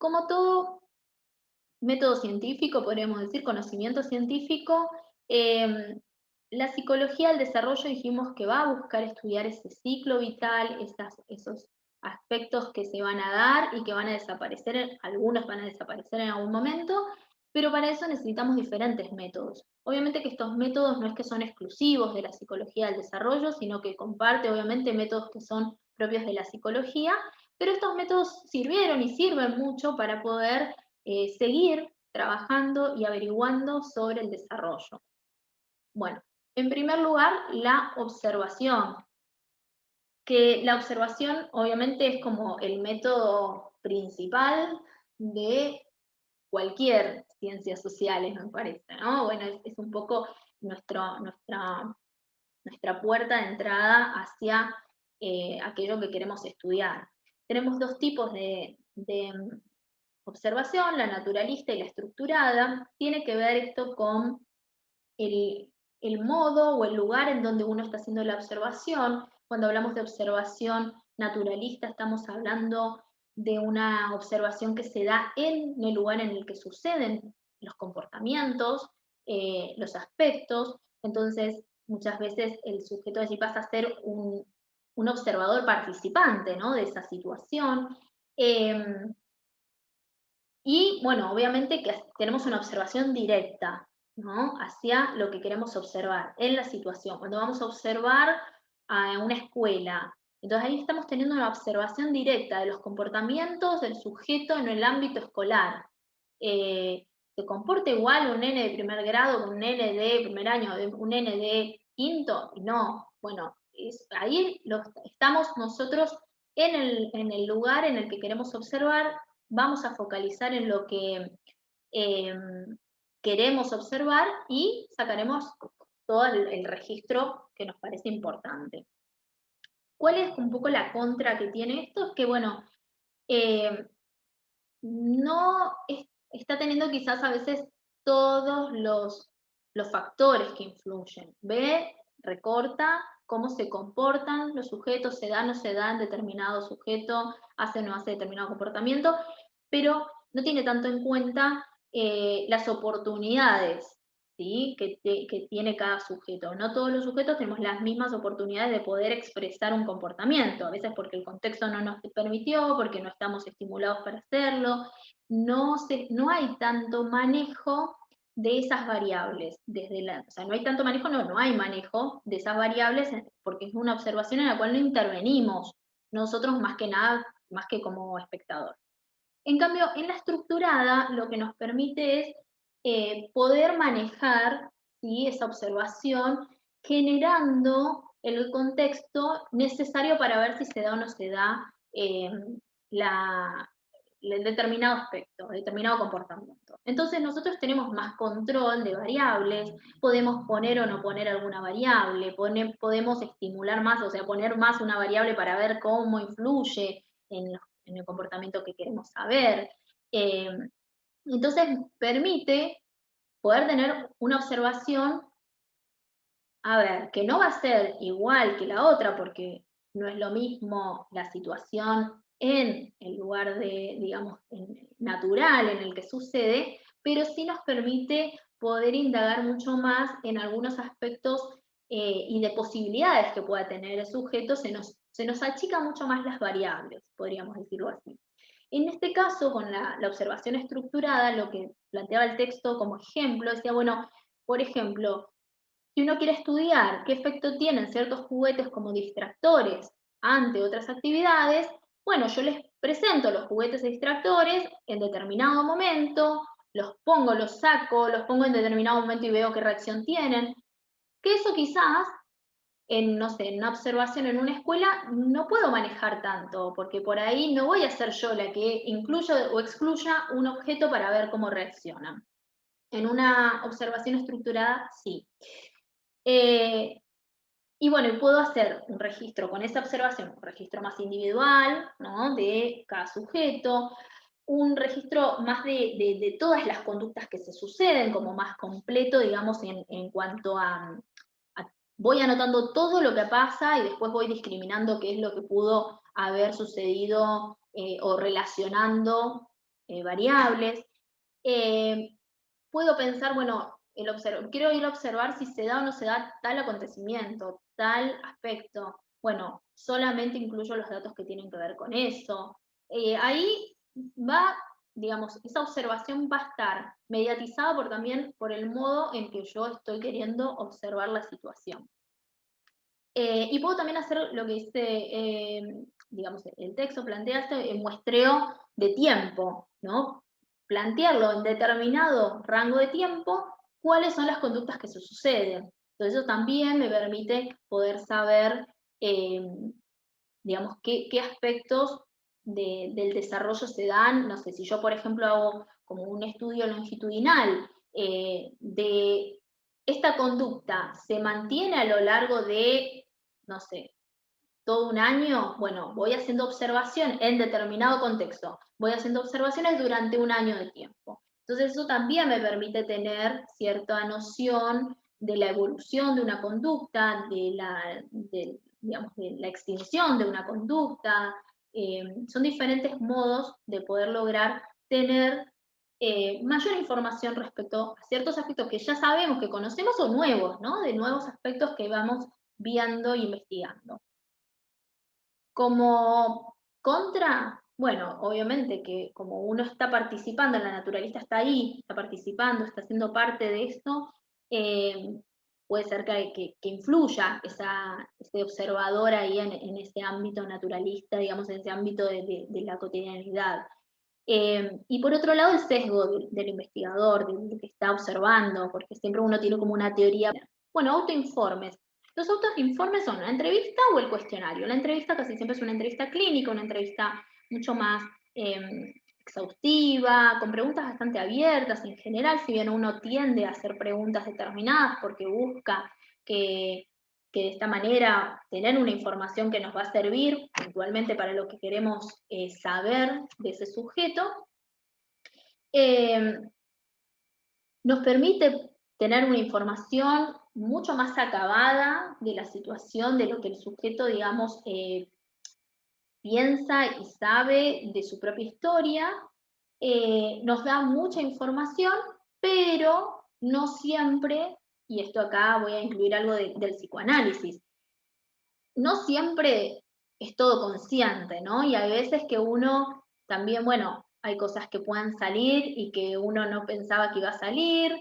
como todo método científico, podríamos decir, conocimiento científico, la psicología del desarrollo dijimos que va a buscar estudiar ese ciclo vital, esos aspectos que se van a dar y que van a desaparecer, algunos van a desaparecer en algún momento, pero para eso necesitamos diferentes métodos. Obviamente que estos métodos no es que son exclusivos de la psicología del desarrollo, sino que comparte obviamente métodos que son propios de la psicología, pero estos métodos sirvieron y sirven mucho para poder seguir trabajando y averiguando sobre el desarrollo. Bueno, en primer lugar, la observación, que la observación obviamente es como el método principal de cualquier ciencias sociales, me parece, ¿no? Bueno, es un poco nuestra puerta de entrada hacia aquello que queremos estudiar. Tenemos dos tipos de observación, la naturalista y la estructurada. Tiene que ver esto con el, el modo o el lugar en donde uno está haciendo la observación. Cuando hablamos de observación naturalista, estamos hablando de una observación que se da en el lugar en el que suceden los comportamientos, los aspectos. Entonces, muchas veces el sujeto allí pasa a ser un observador participante, ¿no?, de esa situación. Eh, y bueno, obviamente que tenemos una observación directa, ¿no?, hacia lo que queremos observar en la situación. Cuando vamos a observar a una escuela, entonces ahí estamos teniendo una observación directa de los comportamientos del sujeto en el ámbito escolar. ¿Se comporta igual un nene de primer grado con un nene de primer año, un nene de quinto? No. Bueno, ahí estamos nosotros en el lugar en el que queremos observar, vamos a focalizar en lo que eh, queremos observar y sacaremos todo el registro que nos parece importante. ¿Cuál es un poco la contra que tiene esto? Es que, bueno, eh, no está teniendo quizás a veces todos los factores que influyen. Ve, recorta cómo se comportan los sujetos, se da o no se da en determinado sujeto, hace o no hace determinado comportamiento, pero no tiene tanto en cuenta las oportunidades, ¿sí?, que tiene cada sujeto. No todos los sujetos tenemos las mismas oportunidades de poder expresar un comportamiento, a veces porque el contexto no nos permitió, porque no estamos estimulados para hacerlo. No hay tanto manejo de esas variables. O sea, no hay tanto manejo, no hay manejo de esas variables porque es una observación en la cual no intervenimos nosotros más que nada, más que como espectador. En cambio, en la estructurada lo que nos permite es poder manejar, ¿sí?, esa observación generando el contexto necesario para ver si se da o no se da la, el determinado aspecto, determinado comportamiento. Entonces nosotros tenemos más control de variables, podemos poner o no poner alguna variable, podemos estimular más, o sea, poner más una variable para ver cómo influye en el comportamiento que queremos saber. Eh, entonces permite poder tener una observación, a ver, que no va a ser igual que la otra, porque no es lo mismo la situación en el lugar de, digamos, natural en el que sucede, pero sí nos permite poder indagar mucho más en algunos aspectos y de posibilidades que pueda tener el sujeto, se nos achica mucho más las variables, podríamos decirlo así. En este caso, con la observación estructurada, lo que planteaba el texto como ejemplo, decía, bueno, por ejemplo, si uno quiere estudiar qué efecto tienen ciertos juguetes como distractores ante otras actividades, bueno, yo les presento los juguetes distractores en determinado momento, los pongo, los saco, los pongo en determinado momento y veo qué reacción tienen. Que eso quizás en, no sé, en una observación en una escuela no puedo manejar tanto, porque por ahí no voy a ser yo la que incluya o excluya un objeto para ver cómo reacciona. En una observación estructurada, sí. Eh, y bueno, puedo hacer un registro con esa observación, un registro más individual, ¿no?, de cada sujeto, un registro más de todas las conductas que se suceden, como más completo, digamos, en cuanto voy anotando todo lo que pasa y después voy discriminando qué es lo que pudo haber sucedido o relacionando variables. Puedo pensar, bueno, quiero ir a observar si se da o no se da tal acontecimiento, tal aspecto. Bueno, solamente incluyo los datos que tienen que ver con eso. Ahí va, digamos, esa observación va a estar mediatizada también por el modo en que yo estoy queriendo observar la situación. Y puedo también hacer lo que dice, digamos, el texto plantea este muestreo de tiempo, ¿no? Plantearlo en determinado rango de tiempo, cuáles son las conductas que se suceden. Entonces eso también me permite poder saber, digamos, qué aspectos del desarrollo se dan. No sé, si yo, por ejemplo, hago como un estudio longitudinal de esta conducta, se mantiene a lo largo de, no sé, todo un año, bueno, voy haciendo observación en determinado contexto, voy haciendo observaciones durante un año de tiempo. Entonces eso también me permite tener cierta noción de la evolución de una conducta, digamos, de la extinción de una conducta. Son diferentes modos de poder lograr tener mayor información respecto a ciertos aspectos que ya sabemos, que conocemos, o nuevos, ¿no? De nuevos aspectos que vamos viendo e investigando. Como contra, bueno, obviamente que como uno está participando, el naturalista está ahí, está participando, está siendo parte de esto, puede ser que influya ese observador ahí en ese ámbito naturalista, digamos, en ese ámbito de la cotidianidad. Y por otro lado, el sesgo del investigador, del que está observando, porque siempre uno tiene como una teoría. Bueno, autoinformes. Los autoinformes son la entrevista o el cuestionario. La entrevista casi siempre es una entrevista clínica, una entrevista mucho más exhaustiva, con preguntas bastante abiertas en general, si bien uno tiende a hacer preguntas determinadas porque busca que de esta manera tener una información que nos va a servir puntualmente para lo que queremos saber de ese sujeto, eh, nos permite tener una información mucho más acabada de la situación, de lo que el sujeto, digamos, piensa y sabe de su propia historia. Nos da mucha información, pero no siempre, y esto acá voy a incluir algo del psicoanálisis, no siempre es todo consciente, ¿no? Y hay veces que uno también, bueno, hay cosas que puedan salir y que uno no pensaba que iba a salir.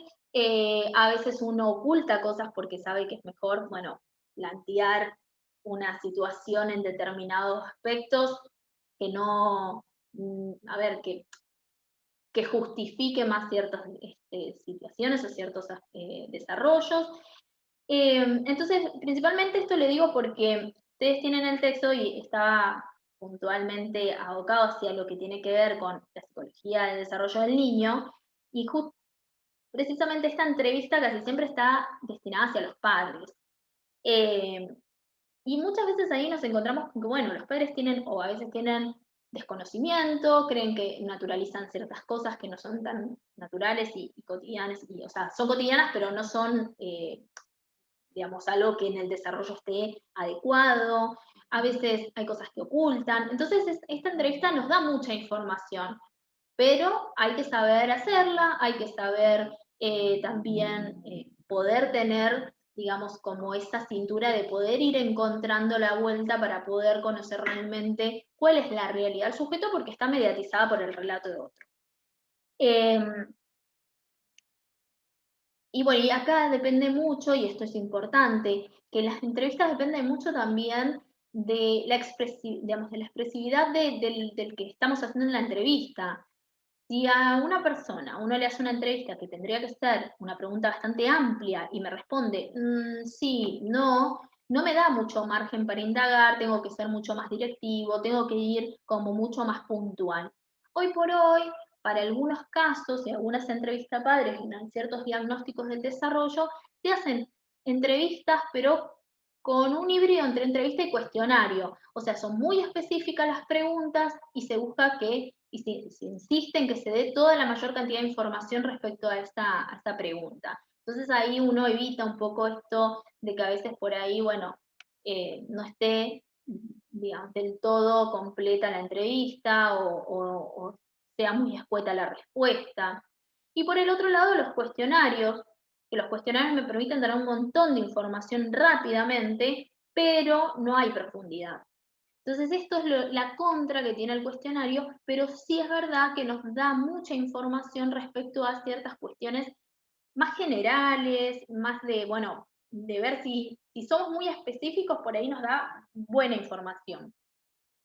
A veces uno oculta cosas porque sabe que es mejor, bueno, plantear una situación en determinados aspectos que no, a ver, que justifique más ciertas situaciones o ciertos desarrollos. Entonces, principalmente esto le digo porque ustedes tienen el texto y está puntualmente abocado hacia lo que tiene que ver con la psicología del desarrollo del niño, y precisamente esta entrevista casi siempre está destinada hacia los padres. Eh, y muchas veces ahí nos encontramos con que, bueno, los padres tienen, o a veces tienen desconocimiento, creen que naturalizan ciertas cosas que no son tan naturales y cotidianas, o sea, son cotidianas, pero no son digamos, algo que en el desarrollo esté adecuado. A veces hay cosas que ocultan. Entonces, esta entrevista nos da mucha información, pero hay que saber hacerla, hay que saber también poder tener, digamos, como esa cintura de poder ir encontrando la vuelta para poder conocer realmente cuál es la realidad del sujeto, porque está mediatizada por el relato de otro. Y bueno, y acá depende mucho, y esto es importante, que las entrevistas dependen mucho también de digamos, de la expresividad del que estamos haciendo en la entrevista. Si a una persona uno le hace una entrevista que tendría que ser una pregunta bastante amplia y me responde sí, no, no me da mucho margen para indagar, tengo que ser mucho más directivo, tengo que ir como mucho más puntual. Hoy por hoy, para algunos casos y algunas entrevistas padres en ciertos diagnósticos del desarrollo, se hacen entrevistas, pero con un híbrido entre entrevista y cuestionario. O sea, son muy específicas las preguntas y se busca se insiste en que se dé toda la mayor cantidad de información respecto a esta pregunta. Entonces ahí uno evita un poco esto de que a veces por ahí, bueno, no esté, digamos, del todo completa la entrevista o sea muy escueta la respuesta. Y por el otro lado, los cuestionarios, que los cuestionarios me permiten dar un montón de información rápidamente, pero no hay profundidad. Entonces, esto es la contra que tiene el cuestionario, pero sí es verdad que nos da mucha información respecto a ciertas cuestiones más generales, más de, bueno, de ver si somos muy específicos, por ahí nos da buena información.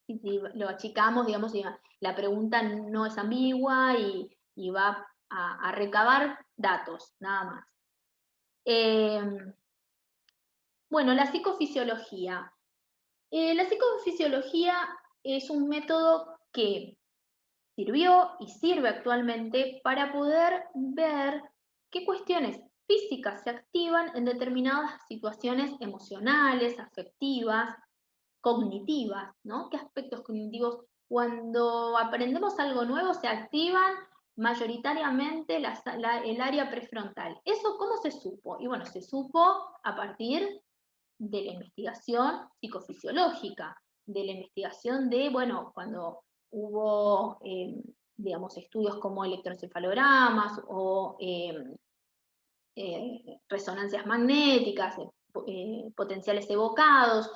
Si lo achicamos, digamos, y la pregunta no es ambigua y va a recabar datos, nada más. Bueno, la psicofisiología. La psicofisiología es un método que sirvió y sirve actualmente para poder ver qué cuestiones físicas se activan en determinadas situaciones emocionales, afectivas, cognitivas, ¿no? ¿Qué aspectos cognitivos? Cuando aprendemos algo nuevo se activan mayoritariamente el área prefrontal. ¿Eso cómo se supo? Y bueno, se supo a partir de la investigación psicofisiológica, de la investigación de, bueno, cuando hubo, digamos, estudios como electroencefalogramas o resonancias magnéticas, potenciales evocados,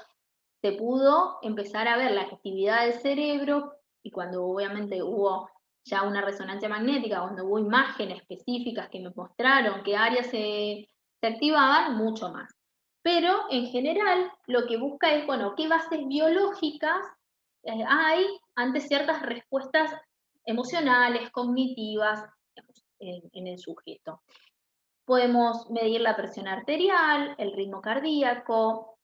se pudo empezar a ver la actividad del cerebro y cuando obviamente hubo ya una resonancia magnética, cuando hubo imágenes específicas que me mostraron qué áreas se activaban, mucho más. Pero en general lo que busca es, bueno, qué bases biológicas hay ante ciertas respuestas emocionales, cognitivas en el sujeto. Podemos medir la presión arterial, el ritmo cardíaco,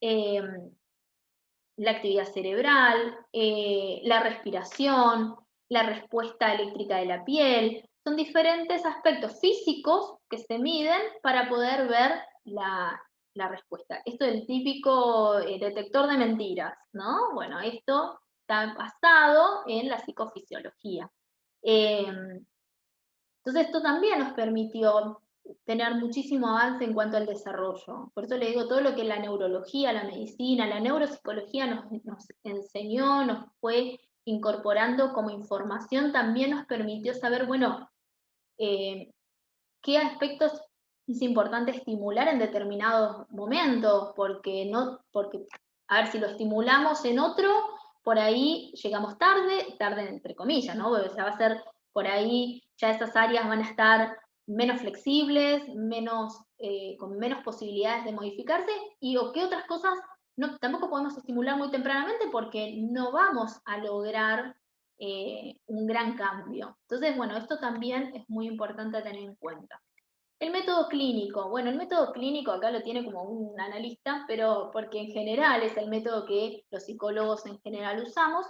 la actividad cerebral, la respiración, la respuesta eléctrica de la piel. Son diferentes aspectos físicos que se miden para poder ver la respuesta. Esto es el típico detector de mentiras, ¿no? Bueno, esto está basado en la psicofisiología. Entonces, esto también nos permitió tener muchísimo avance en cuanto al desarrollo. Por eso le digo, todo lo que la neurología, la medicina, la neuropsicología nos enseñó, nos fue incorporando como información, también nos permitió saber, bueno, qué aspectos es importante estimular en determinados momentos, porque, a ver, si lo estimulamos en otro, por ahí llegamos tarde entre comillas, ¿no? Porque ya va a ser por ahí, ya esas áreas van a estar menos flexibles, con menos posibilidades de modificarse, y o qué otras cosas tampoco podemos estimular muy tempranamente porque no vamos a lograr un gran cambio. Entonces, bueno, esto también es muy importante tener en cuenta. El método clínico, bueno, el método clínico acá lo tiene como un analista, pero porque en general es el método que los psicólogos en general usamos,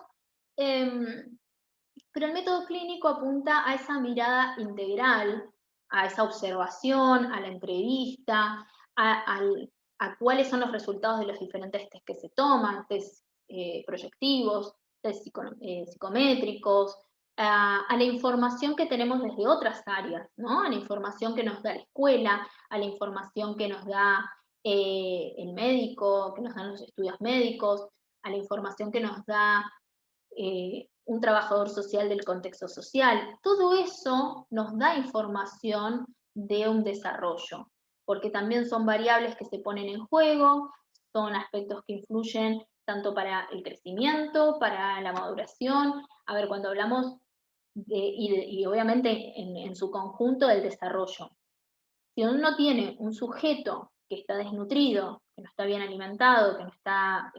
pero el método clínico apunta a esa mirada integral, a esa observación, a la entrevista, a cuáles son los resultados de los diferentes test que se toman, test proyectivos, test psicométricos, a la información que tenemos desde otras áreas, ¿no? A la información que nos da la escuela, a la información que nos da el médico, que nos dan los estudios médicos, a la información que nos da un trabajador social del contexto social. Todo eso nos da información de un desarrollo, porque también son variables que se ponen en juego, son aspectos que influyen tanto para el crecimiento, para la maduración. A ver, cuando hablamos y obviamente en su conjunto del desarrollo. Si uno tiene un sujeto que está desnutrido, que no está bien alimentado, que está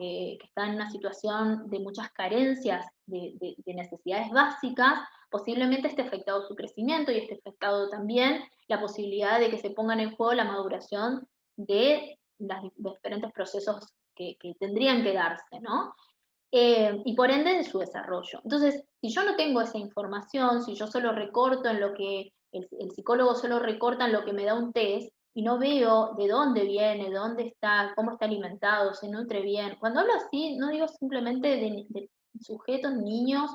en una situación de muchas carencias de necesidades básicas, posiblemente esté afectado su crecimiento y esté afectado también la posibilidad de que se pongan en juego la maduración de los diferentes procesos que tendrían que darse, ¿no? Y por ende de su desarrollo. Entonces, si yo no tengo esa información, si yo solo recorto en lo que el psicólogo solo recorta en lo que me da un test y no veo de dónde viene, de dónde está, cómo está alimentado, se nutre bien. Cuando hablo así, no digo simplemente de sujetos, niños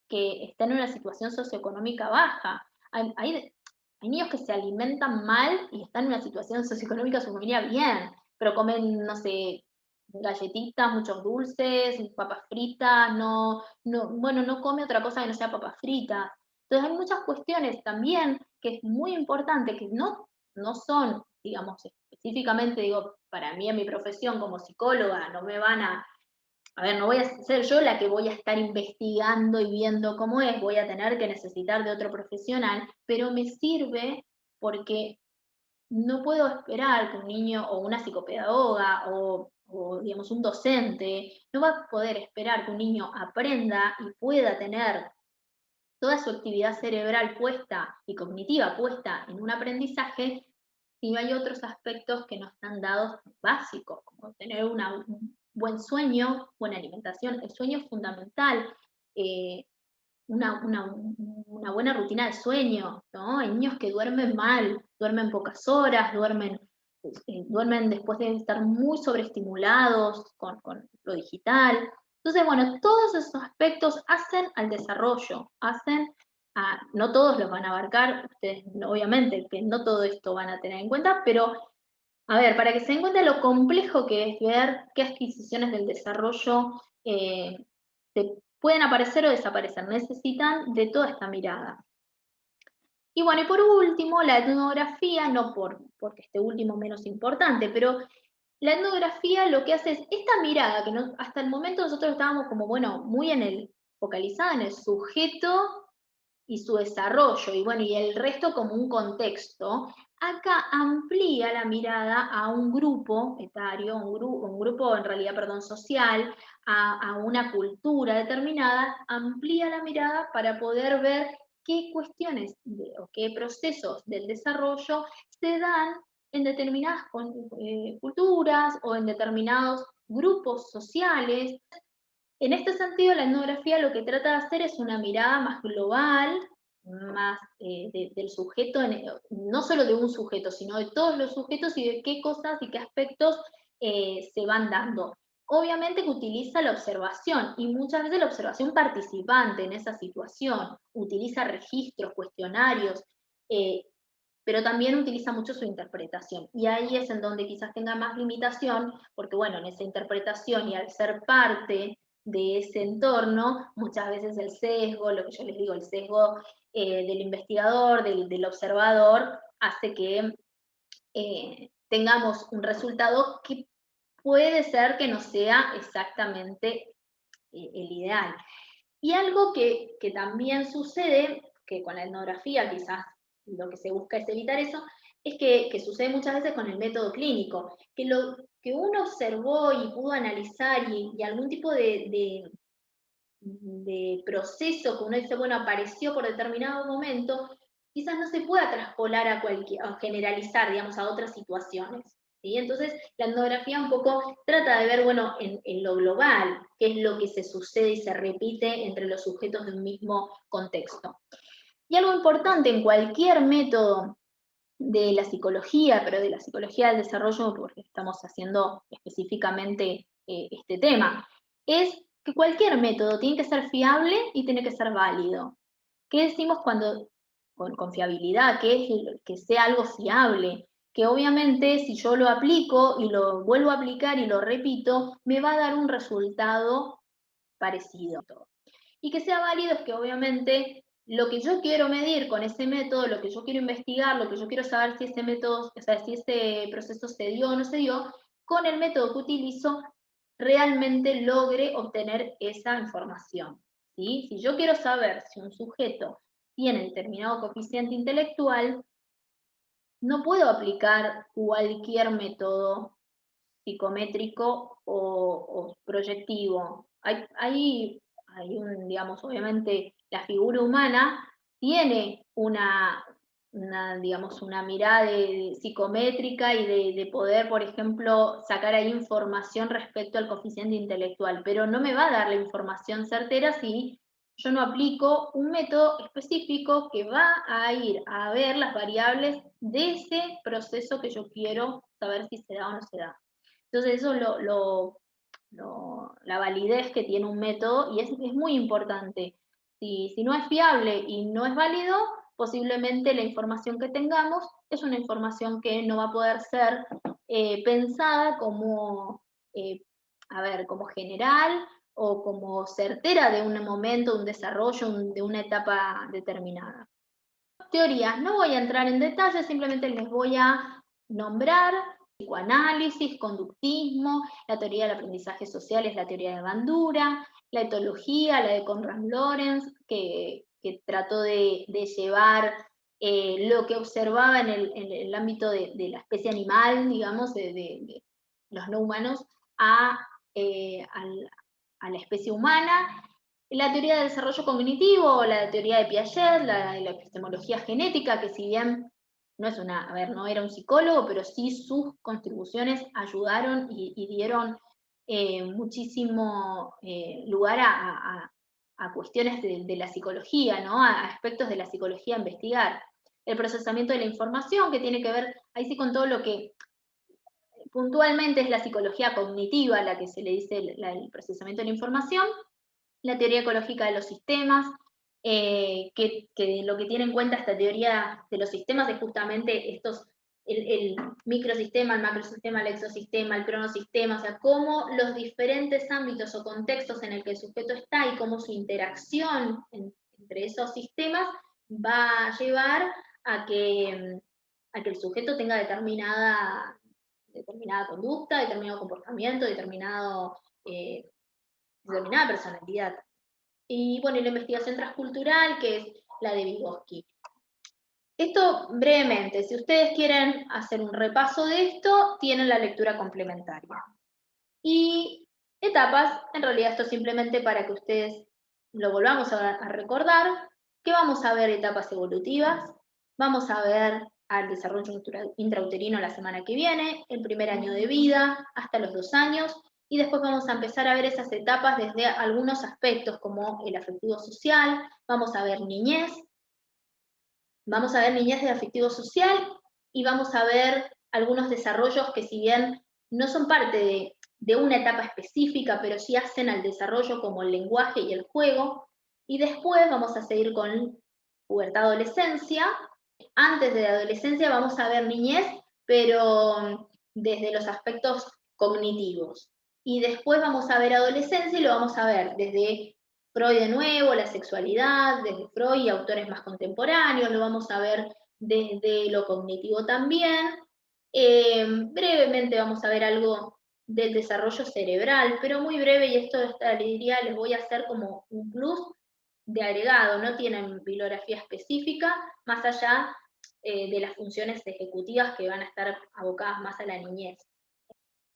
que están en una situación socioeconómica baja. Hay niños que se alimentan mal y están en una situación socioeconómica, su familia bien, pero comen, no sé, galletitas, muchos dulces, papas fritas, bueno, no come otra cosa que no sea papas fritas. Entonces hay muchas cuestiones también que es muy importante, que no son, digamos, específicamente, digo, para mí en mi profesión como psicóloga, no me van a ver, no voy a ser yo la que voy a estar investigando y viendo cómo es, voy a tener que necesitar de otro profesional, pero me sirve porque no puedo esperar que un niño o una psicopedagoga digamos un docente, no va a poder esperar que un niño aprenda y pueda tener toda su actividad cerebral puesta y cognitiva puesta en un aprendizaje si no hay otros aspectos que no están dados básicos, como tener un buen sueño, buena alimentación. El sueño es fundamental. eh, una buena rutina de sueño, ¿no? Hay niños que duermen mal, duermen pocas horas, duermen después de estar muy sobreestimulados con lo digital. Entonces, bueno, todos esos aspectos hacen al desarrollo, no todos los van a abarcar, ustedes obviamente que no todo esto van a tener en cuenta, pero a ver, para que se den cuenta lo complejo que es ver qué adquisiciones del desarrollo se pueden aparecer o desaparecer, necesitan de toda esta mirada. Y bueno, y por último, la etnografía, no porque este último menos importante, pero la etnografía lo que hace es esta mirada, que hasta el momento nosotros estábamos como, bueno, muy focalizada en el sujeto y su desarrollo, y bueno, y el resto como un contexto, acá amplía la mirada a un grupo etario, un grupo en realidad, perdón, social, a una cultura determinada, amplía la mirada para poder ver qué cuestiones o qué procesos del desarrollo se dan en determinadas culturas o en determinados grupos sociales. En este sentido, la etnografía lo que trata de hacer es una mirada más global, más del sujeto, no solo de un sujeto, sino de todos los sujetos y de qué cosas y qué aspectos se van dando. Obviamente que utiliza la observación y muchas veces la observación participante en esa situación, utiliza registros, cuestionarios, eh, pero también utiliza mucho su interpretación. Y ahí es en donde quizás tenga más limitación, porque bueno, en esa interpretación y al ser parte de ese entorno, muchas veces el sesgo, lo que yo les digo, el sesgo del investigador, del observador, hace que tengamos un resultado que puede ser que no sea exactamente el ideal. Y algo que también sucede, que con la etnografía quizás lo que se busca es evitar eso, es que sucede muchas veces con el método clínico, que lo que uno observó y pudo analizar y algún tipo de proceso que uno dice, bueno, apareció por determinado momento, quizás no se pueda traspolar a generalizar, digamos, a otras situaciones. ¿Sí? Entonces, la etnografía un poco trata de ver, bueno, en lo global, qué es lo que se sucede y se repite entre los sujetos de un mismo contexto. Y algo importante en cualquier método de la psicología, pero de la psicología del desarrollo, porque estamos haciendo específicamente este tema, es que cualquier método tiene que ser fiable y tiene que ser válido. ¿Qué decimos cuando con fiabilidad? Que es que sea algo fiable, que obviamente si yo lo aplico y lo vuelvo a aplicar y lo repito, me va a dar un resultado parecido. Y que sea válido es que obviamente lo que yo quiero medir con ese método, lo que yo quiero investigar, lo que yo quiero saber si ese método, o sea, si ese proceso se dio o no se dio, con el método que utilizo realmente logre obtener esa información. ¿Sí? Si yo quiero saber si un sujeto tiene determinado coeficiente intelectual, no puedo aplicar cualquier método psicométrico o proyectivo. Digamos, obviamente la figura humana tiene digamos, una mirada psicométrica y de poder, por ejemplo, sacar ahí información respecto al coeficiente intelectual, pero no me va a dar la información certera si yo no aplico un método específico que va a ir a ver las variables de ese proceso que yo quiero saber si se da o no se da. Entonces eso es la validez que tiene un método y es muy importante. Si no es fiable y no es válido, posiblemente la información que tengamos es una información que no va a poder ser pensada como, a ver, como general o como certera de un momento, un desarrollo, de una etapa determinada. Teorías, no voy a entrar en detalles, simplemente les voy a nombrar psicoanálisis, conductismo, la teoría del aprendizaje social es la teoría de Bandura, la etología, la de Konrad Lorenz, que trató de llevar lo que observaba en el ámbito de la especie animal, digamos, de los no humanos, a, a la especie humana. La teoría del desarrollo cognitivo, la teoría de Piaget, la epistemología genética, que si bien no es una, a ver, no era un psicólogo, pero sí sus contribuciones ayudaron y dieron muchísimo lugar a cuestiones de la psicología, ¿no? A aspectos de la psicología a investigar. El procesamiento de la información, que tiene que ver, ahí sí, con todo lo que puntualmente es la psicología cognitiva, la que se le dice el procesamiento de la información, la teoría ecológica de los sistemas, que lo que tiene en cuenta esta teoría de los sistemas es justamente el microsistema, el macrosistema, el exosistema, el cronosistema, o sea, cómo los diferentes ámbitos o contextos en el que el sujeto está y cómo su interacción entre esos sistemas va a llevar a que el sujeto tenga determinada conducta, determinado comportamiento, determinada personalidad. Y bueno, y la investigación transcultural, que es la de Vygotsky. Esto brevemente, si ustedes quieren hacer un repaso de esto, tienen la lectura complementaria. Y etapas, en realidad esto es simplemente para que ustedes lo volvamos a recordar, que vamos a ver etapas evolutivas, vamos a ver al desarrollo intrauterino la semana que viene, el primer año de vida, hasta los 2 años, y después vamos a empezar a ver esas etapas desde algunos aspectos como el afectivo social, vamos a ver niñez de afectivo social y vamos a ver algunos desarrollos que si bien no son parte de una etapa específica, pero sí hacen al desarrollo como el lenguaje y el juego. Y después vamos a seguir con pubertad-adolescencia. Antes de la adolescencia vamos a ver niñez, pero desde los aspectos cognitivos. Y después vamos a ver adolescencia y lo vamos a ver desde Freud de nuevo, la sexualidad, desde Freud y autores más contemporáneos, lo vamos a ver desde lo cognitivo también. Brevemente vamos a ver algo del desarrollo cerebral, pero muy breve, y esto les voy a hacer como un plus de agregado, no tienen bibliografía específica, más allá de las funciones ejecutivas que van a estar abocadas más a la niñez.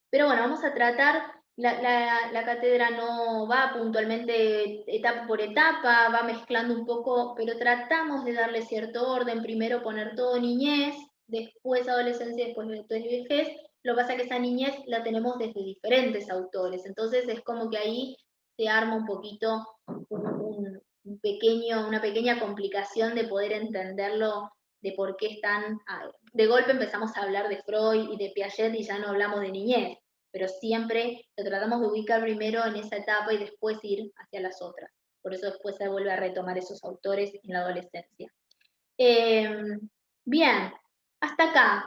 Pero bueno, vamos a tratar, la cátedra no va puntualmente etapa por etapa, va mezclando un poco, pero tratamos de darle cierto orden, primero poner todo niñez, después adolescencia, después vejez. Lo que pasa es que esa niñez la tenemos desde diferentes autores, entonces es como que ahí se arma un poquito una pequeña complicación de poder entenderlo, de por qué están, de golpe empezamos a hablar de Freud y de Piaget y ya no hablamos de niñez, pero siempre lo tratamos de ubicar primero en esa etapa y después ir hacia las otras. Por eso después se vuelve a retomar esos autores en la adolescencia. Bien, hasta acá.